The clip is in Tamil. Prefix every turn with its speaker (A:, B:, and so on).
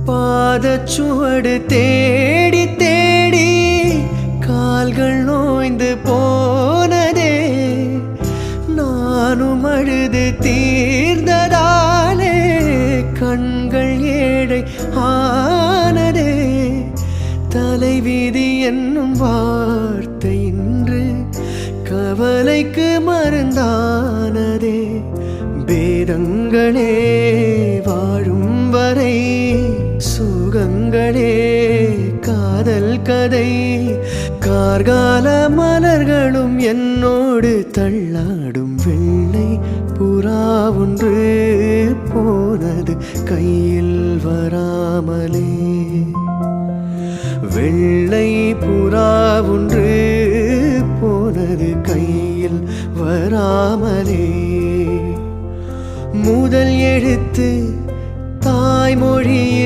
A: பாதச்சுவடு தேடி தேடி கால்கள் நோய்ந்து போனதே. நானும் அழுது தீர்ந்ததாலே கண்கள் ஏழை ஆனதே. தலைவிதி என்னும் வார்த்தை இன்று கவலைக்கு மருந்தானதே. பேதங்களே வாழும் வரை சுகங்களே காதல் கதை. கார்கால மலர்களும் என்னோடு தள்ளாடும் வெள்ளை புறா ஒன்று போனது கையில் வராமலே. வெள்ளை புறா ஒன்று போனது கையில் வராமலே. முதல் எழுத்து தாய்மொழி